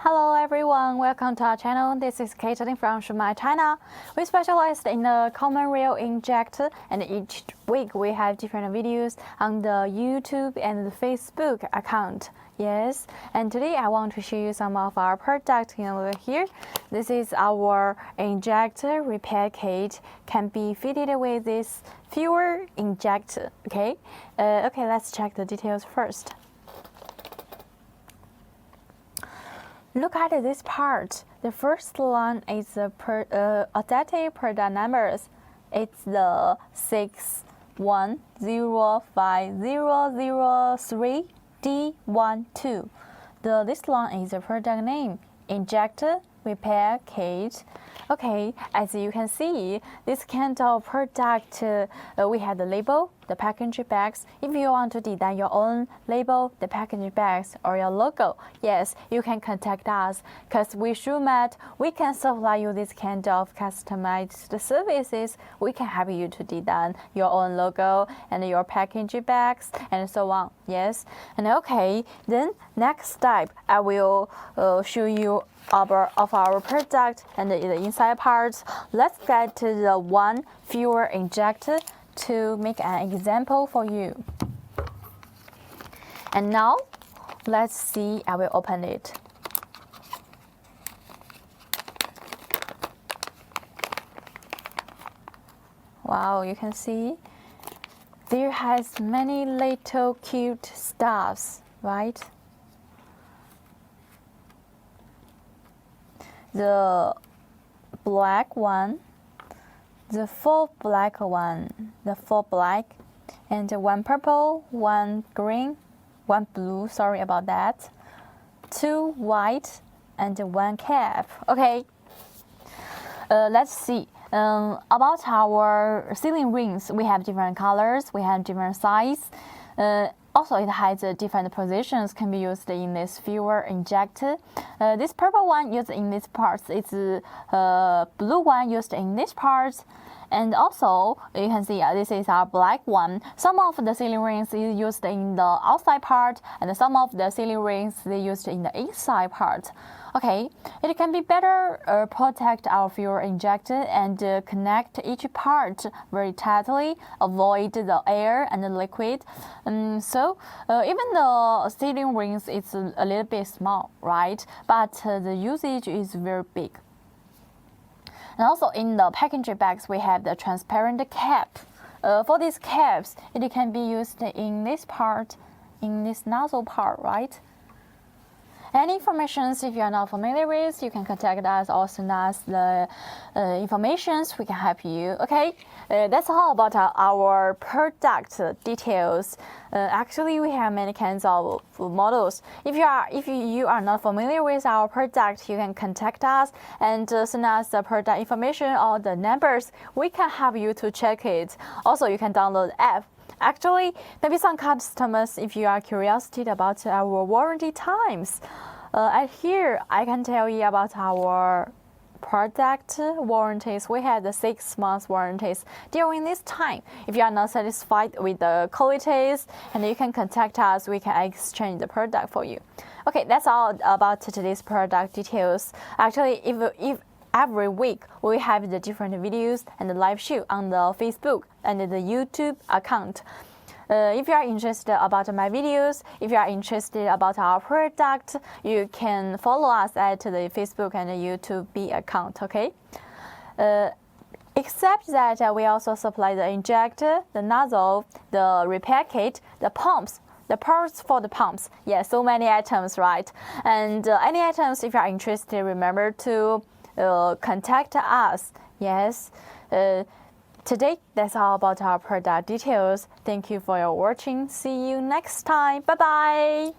Hello everyone, welcome to our channel. This is Caitlin from Shumatt, China. We specialize in the common rail injector, and each week we have different videos on the YouTube and the Facebook account. Yes, and today I want to show you some of our products over here. This is our injector repair kit, can be fitted with this fuel injector. Okay, let's check the details first. Look at this part. The first one is the authentic product numbers. It's the 6105003D12. This one is the product name, Injector Repair Kit. Okay, as you can see, this kind of product, we have the label, the packaging bags. If you want to design your own label, the packaging bags, or your logo, yes, you can contact us, because we Shumatt, we can supply you this kind of customized services. We can help you to design your own logo and your packaging bags and so on. Yes, and okay, then next step, I will show you of our product and the inside parts. Let's get to the one fuel injector to make an example for you. And now, let's see, I will open it. Wow, you can see there has many little cute stuffs, right? The black one, the four black one, the four black, and one purple, one green, one blue, sorry about that, two white, and one cap. Okay, let's see. About our ceiling rings, we have different colors, we have different size. Also, it has different positions, can be used in this fuel injector. This purple one used in this part, it's blue one used in this part. And also, you can see this is our black one. Some of the ceiling rings is used in the outside part, and some of the ceiling rings they used in the inside part. Okay, it can be better protect our fuel injector and connect each part very tightly, avoid the air and the liquid. So even the ceiling rings is a little bit small, right? But the usage is very big. And also in the packaging bags, we have the transparent cap. For these caps, it can be used in this part, in this nozzle part, right? Any information, if you are not familiar with, you can contact us or send us the information. We can help you. Okay, that's all about our product details. Actually, we have many kinds of models. If you are not familiar with our product, you can contact us and send us the product information or the numbers. We can help you to check it. Also, you can download the app. Actually, maybe some customers, if you are curious about our warranty times, here I can tell you about our product warranties. We have the 6 months warranties. During this time, if you are not satisfied with the qualities, and you can contact us, we can exchange the product for you. Okay, that's all about today's product details. Actually, if every week, we have the different videos and the live show on the Facebook and the YouTube account. If you are interested about my videos, if you are interested about our product, you can follow us at the Facebook and the YouTube account, okay? Except that we also supply the injector, the nozzle, the repair kit, the pumps, the parts for the pumps. Yeah, so many items, right? And any items, if you are interested, remember to contact us. Yes. Today, that's all about our product details. Thank you for your watching. See you next time. Bye-bye.